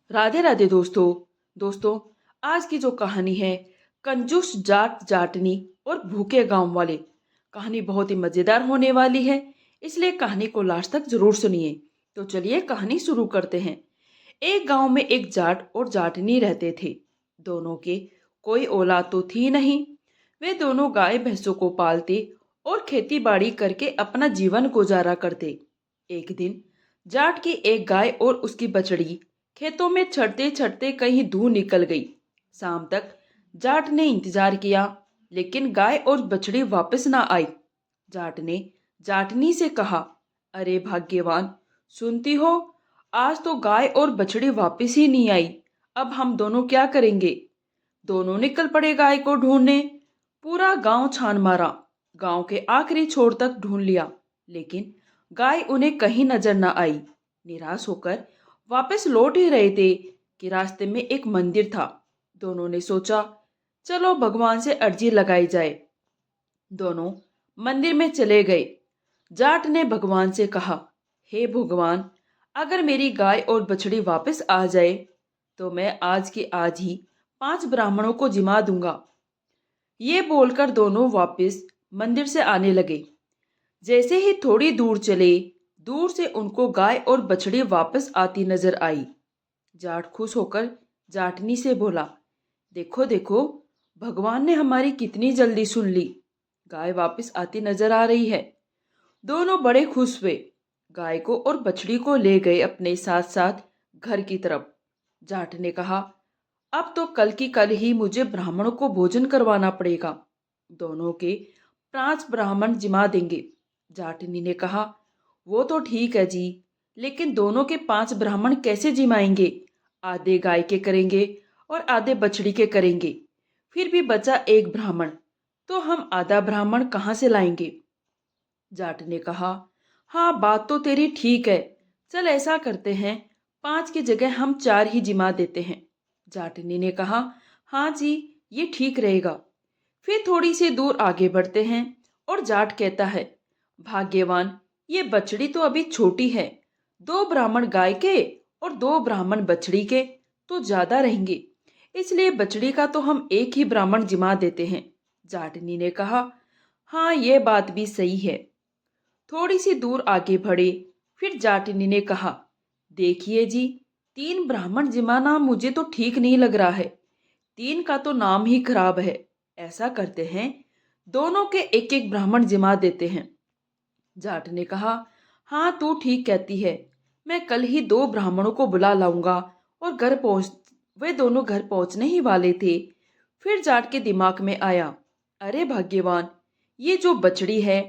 राधे राधे दोस्तों। आज की जो कहानी है, कंजूस जाट जाटनी और भूखे गांव वाले। कहानी बहुत ही मजेदार होने वाली है, इसलिए कहानी को लास्ट तक जरूर सुनिए। तो चलिए कहानी शुरू करते हैं। एक गांव में एक जाट और जाटनी रहते थे। दोनों के कोई औलाद तो थी नहीं। वे दोनों गाय भैंसों को पालते और खेती बाड़ी करके अपना जीवन गुजारा करते। एक दिन जाट की एक गाय और उसकी बछड़ी खेतों में चढ़ते चढ़ते कहीं दूर निकल गई। शाम तक जाट ने इंतजार किया, लेकिन गाय और बछड़ी वापस ना आई। जाट ने जाटनी से कहा, अरे भाग्यवान, सुनती हो, आज तो गाय और बछड़ी वापस ही नहीं आई। अब हम दोनों क्या करेंगे? दोनों निकल पड़े गाय को ढूंढने। पूरा गांव छान मारा, गांव के आखिरी छोर तक ढूंढ लिया, लेकिन गाय उन्हें कहीं नजर न आई। निराश होकर वापस लौट ही रहे थे कि रास्ते में एक मंदिर था। दोनों ने सोचा, चलो भगवान से अर्जी लगाई जाए। दोनों मंदिर में चले गए। जाट ने भगवान से कहा, हे भगवान, अगर मेरी गाय और बछड़ी वापस आ जाए तो मैं आज की आज ही 5 ब्राह्मणों को जिमा दूंगा। ये बोलकर दोनों वापस मंदिर से आने लगे। जैसे ही थोड़ी दूर चले, दूर से उनको गाय और बछड़ी वापस आती नजर आई। जाट खुश होकर जाटनी से बोला, देखो देखो, भगवान ने हमारी कितनी जल्दी सुन ली। गाय वापस आती नजर आ रही है। दोनों बड़े खुश हुए। गाय को और बछड़ी को ले गए अपने साथ साथ घर की तरफ। जाट ने कहा, अब तो कल की कल ही मुझे ब्राह्मणों को भोजन करवाना पड़ेगा। दोनों के 5 ब्राह्मण जिमा देंगे। जाटनी ने कहा, वो तो ठीक है जी, लेकिन दोनों के 5 ब्राह्मण कैसे जिमाएंगे? आधे गाय के करेंगे और आधे बछड़ी के करेंगे। फिर भी बचा एक ब्राह्मण, तो हम आधा ब्राह्मण कहाँ से लाएंगे? जाट ने कहा, हाँ, बात तो तेरी ठीक है। चल ऐसा करते हैं, 5 की जगह हम 4 ही जिमा देते हैं। जाटनी ने कहा, हाँ जी, ये ठीक रहेगा। फिर थोड़ी सी दूर आगे बढ़ते हैं और जाट कहता है, भाग्यवान, ये बछड़ी तो अभी छोटी है। 2 ब्राह्मण गाय के और 2 ब्राह्मण बछड़ी के तो ज्यादा रहेंगे, इसलिए बछड़ी का तो हम एक ही ब्राह्मण जिमा देते हैं। जाटनी ने कहा, हाँ, ये बात भी सही है। थोड़ी सी दूर आगे बढ़े। फिर जाटनी ने कहा, देखिए जी, 3 ब्राह्मण जिमाना मुझे तो ठीक नहीं लग रहा है। 3 का तो नाम ही खराब है। ऐसा करते हैं, दोनों के एक एक ब्राह्मण जिमा देते हैं। जाट ने कहा, हाँ, तू ठीक कहती है। मैं कल ही 2 ब्राह्मणों को बुला लाऊंगा। और घर पहुंच वे दोनों घर पहुंचने ही वाले थे। फिर जाट के दिमाग में आया, अरे भाग्यवान, ये जो बछड़ी है,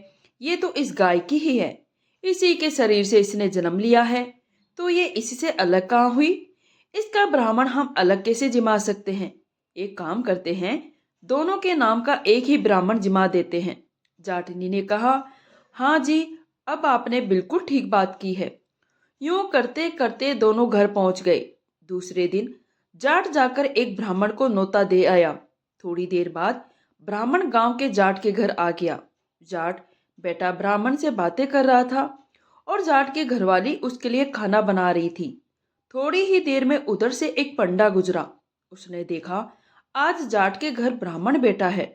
ये तो इस गाय की ही है। इसी के शरीर से इसने जन्म लिया है, तो ये इससे अलग कहाँ हुई? इसका ब्राह्मण हम अलग कैसे जिमा सकते हैं? एक काम करते हैं, दोनों के नाम का एक ही ब्राह्मण जिमा देते हैं। जाटनी ने कहा, हाँ जी, अब आपने बिल्कुल ठीक बात की है। यूं करते करते दोनों घर पहुंच गए। दूसरे दिन जाट जाकर एक ब्राह्मण को नौता दे आया। थोड़ी देर बाद ब्राह्मण गांव के जाट के घर आ गया। जाट बेटा ब्राह्मण से बातें कर रहा था और जाट की घरवाली उसके लिए खाना बना रही थी। थोड़ी ही देर में उधर से एक पंडा गुजरा। उसने देखा आज जाट के घर ब्राह्मण बेटा है,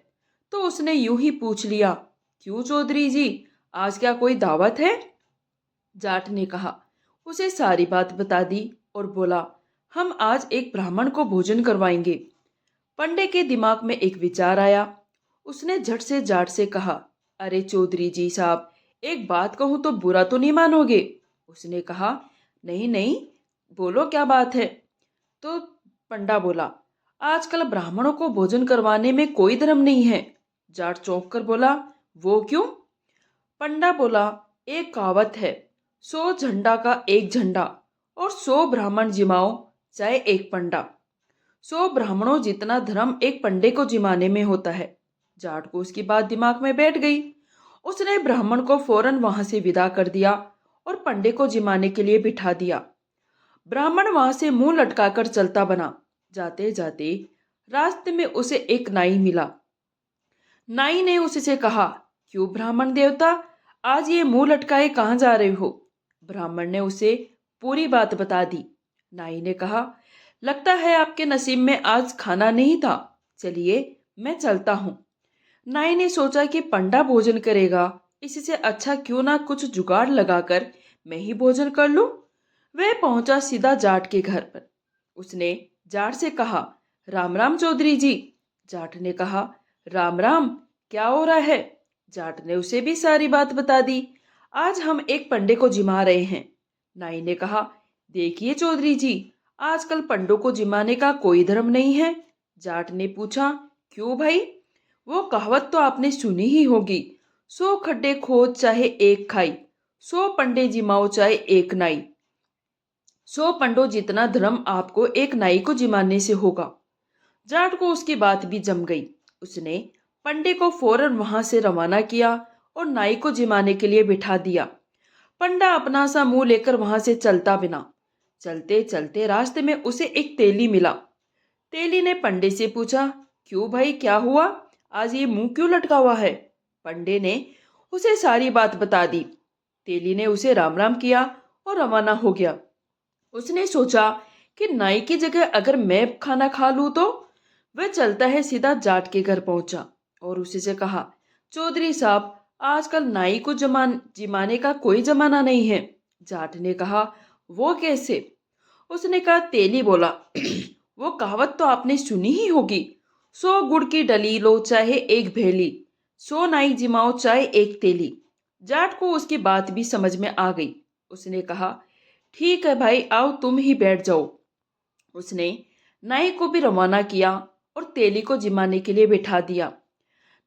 तो उसने यूं ही पूछ लिया, क्यों चौधरी जी, आज क्या कोई दावत है? जाट ने कहा, उसे सारी बात बता दी और बोला, हम आज एक ब्राह्मण को भोजन करवाएंगे। पंडे के दिमाग में एक विचार आया। उसने झट से जाट से कहा, अरे चौधरी जी साहब, एक बात कहूं तो बुरा तो नहीं मानोगे? उसने कहा, नहीं नहीं, बोलो क्या बात है? तो पंडा बोला, आजकल ब्राह्मणों को भोजन करवाने में कोई धर्म नहीं है। जाट चौंक कर बोला, वो क्यों? पंडा बोला, एक कहावत है, 100 झंडा का एक झंडा और 100 ब्राह्मण जिमाओ चाहे एक पंडा। 100 ब्राह्मणों जितना धर्म एक पंडे को जिमाने में होता है। जाट को उसकी बात दिमाग में बैठ गई। उसने ब्राह्मण को फौरन वहां से विदा कर दिया और पंडे को जिमाने के लिए बिठा दिया। ब्राह्मण वहां से मुंह लटकाकर चलता बना। जाते जाते रास्ते में उसे एक नाई मिला। नाई ने उससे कहा, क्यों ब्राह्मण देवता, आज ये मुंह लटकाए कहाँ जा रहे हो? ब्राह्मण ने उसे पूरी बात बता दी। नाई ने कहा, लगता है आपके नसीब में आज खाना नहीं था। चलिए, मैं चलता हूँ। नाई ने सोचा कि पंडा भोजन करेगा, इससे अच्छा क्यों ना कुछ जुगाड़ लगाकर मैं ही भोजन कर लूं। वह पहुंचा सीधा जाट के घर पर। उसने जाट से कहा, राम राम चौधरी जी। जाट ने कहा, राम राम, क्या हो रहा है। जाट ने उसे भी सारी बात बता दी। आज हम एक पंडे को जिमा रहे हैं। नाई ने कहा, देखिए चौधरी जी, आजकल पंडों को जिमाने का कोई धर्म नहीं है। जाट ने पूछा, क्यों भाई। वो कहावत तो आपने सुनी ही होगी, 100 खड्डे खोद चाहे एक खाई, 100 पंडे जिमाओ चाहे एक नाई। 100 पंडों जितना धर्म आपको एक नाई को जिमाने से होगा। जाट को उसकी बात भी जम गई। उसने पंडे को फौरन वहां से रवाना किया और नाई को जिमाने के लिए बिठा दिया। पंडा अपना सा मुंह लेकर वहां से चलता बिना। चलते चलते रास्ते में उसे एक तेली मिला। तेली ने पंडे से पूछा, क्यों भाई, क्या हुआ, आज ये मुंह क्यों लटका हुआ है। पंडे ने उसे सारी बात बता दी। तेली ने उसे राम राम किया और रवाना हो गया। उसने सोचा कि नाई की जगह अगर मैं खाना खा लूं तो। वह चलता है सीधा जाट के घर पहुंचा और उसी से कहा, चौधरी साहब, आजकल नाई को जिमाने का कोई जमाना नहीं है। जाट ने कहा, वो कैसे। उसने कहा, तेली बोला, वो कहावत तो आपने सुनी ही होगी, 100 गुड़ की डली लो चाहे एक भेली, 100 नाई जिमाओ चाहे एक तेली। जाट को उसकी बात भी समझ में आ गई। उसने कहा, ठीक है भाई, आओ तुम ही बैठ जाओ। उसने नाई को भी रवाना किया और तेली को जिमाने के लिए बिठा दिया।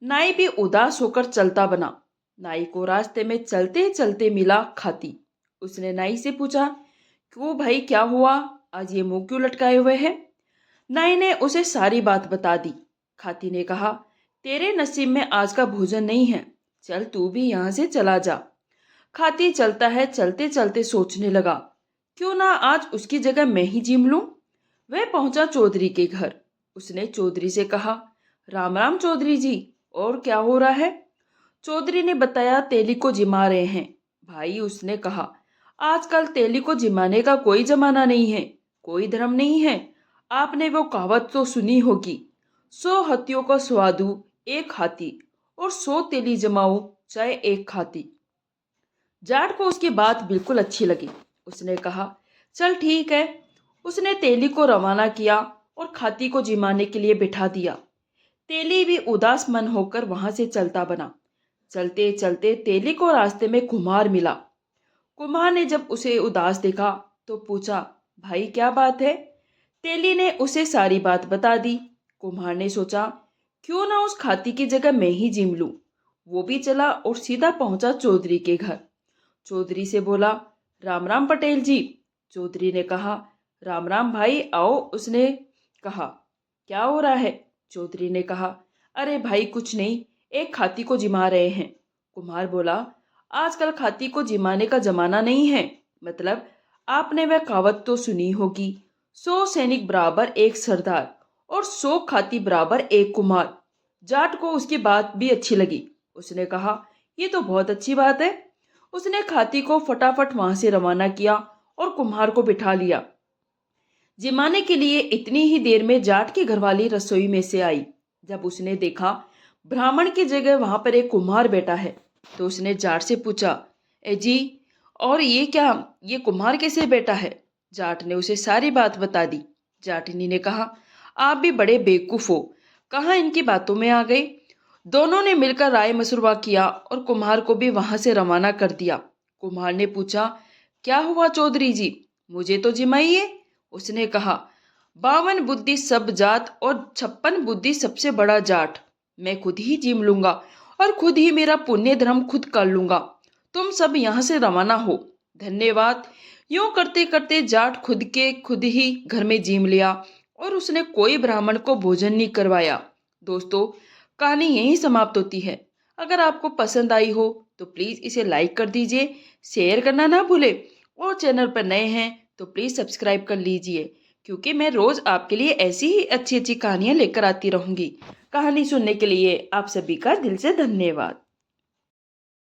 नाई भी उदास होकर चलता बना। नाई को रास्ते में चलते चलते मिला खाती। उसने नाई से पूछा, क्यों भाई, क्या हुआ, आज ये मुंह क्यों लटकाए हुए है। नाई ने उसे सारी बात बता दी। खाती ने कहा, तेरे नसीब में आज का भोजन नहीं है, चल तू भी यहाँ से चला जा। खाती चलता है, चलते चलते सोचने लगा, क्यों ना आज उसकी जगह मैं ही जिम लूं। वह पहुंचा चौधरी के घर। उसने चौधरी से कहा, राम राम चौधरी जी, और क्या हो रहा है। चौधरी ने बताया, तेली को जिमा रहे हैं। भाई, उसने कहा, आजकल तेली को जिमाने का कोई जमाना नहीं है, कोई धर्म नहीं है। आपने वो कहावत तो सुनी होगी, 100 हाथियों का स्वादु एक हाथी, और 100 तेली जमाओ चाहे एक खाती। जाट को उसकी बात बिल्कुल अच्छी लगी। उसने कहा, चल ठीक है। उसने तेली को रवाना किया और खाती को जिमाने के लिए बिठा दिया। तेली भी उदास मन होकर वहां से चलता बना। चलते चलते तेली को रास्ते में कुम्हार मिला। कुम्हार ने जब उसे उदास देखा तो पूछा, भाई क्या बात है। तेली ने उसे सारी बात बता दी। कुम्हार ने सोचा, क्यों ना उस खाती की जगह मैं ही जिम लूं। वो भी चला और सीधा पहुंचा चौधरी के घर। चौधरी से बोला, राम राम पटेल जी। चौधरी ने कहा, राम राम भाई, आओ। उसने कहा, क्या हो रहा है। चौधरी ने कहा, अरे भाई कुछ नहीं, एक खाती को जिमा रहे हैं। कुम्हार बोला, आजकल खाती को जिमाने का जमाना नहीं है। मतलब, आपने वह कहावत तो सुनी होगी, 100 सैनिक बराबर एक सरदार और 100 खाती बराबर एक कुम्हार। जाट को उसकी बात भी अच्छी लगी। उसने कहा, ये तो बहुत अच्छी बात है। उसने खाती को फटाफट वहां से रवाना किया और कुम्हार को बिठा लिया। जिमाने के लिए इतनी ही देर में जाट की घरवाली रसोई में से आई। जब उसने देखा ब्राह्मण की जगह वहां पर एक कुम्हार बैठा है, तो उसने जाट से पूछा, ए जी, और ये क्या, ये कुम्हार कैसे बैठा है। जाट ने उसे सारी बात बता दी। जाटनी ने कहा, आप भी बड़े बेवकूफ हो, कहाँ इनकी बातों में आ गए। दोनों ने मिलकर राय मशवरा किया और कुम्हार को भी वहां से रवाना कर दिया। कुम्हार ने पूछा, क्या हुआ चौधरी जी, मुझे तो जिमाइए। उसने कहा, 52 बुद्धि सब जात और 56 बुद्धि सबसे बड़ा जाट। मैं खुद ही जिम लूंगा और खुद ही मेरा पुण्य धर्म खुद कर लूंगा। तुम सब यहाँ से रवाना हो। धन्यवाद। यूं करते करते जाट खुद ही घर में जिम लिया और उसने कोई ब्राह्मण को भोजन नहीं करवाया। दोस्तों, कहानी यहीं समाप्त होती है। अगर आपको पसंद आई हो तो प्लीज़ इसे लाइक कर दीजिए, शेयर करना ना भूले, और चैनल पर नए हैं तो प्लीज़ सब्सक्राइब कर लीजिए, क्योंकि मैं रोज़ आपके लिए ऐसी ही अच्छी अच्छी कहानियाँ लेकर आती रहूँगी। कहानी सुनने के लिए आप सभी का दिल से धन्यवाद।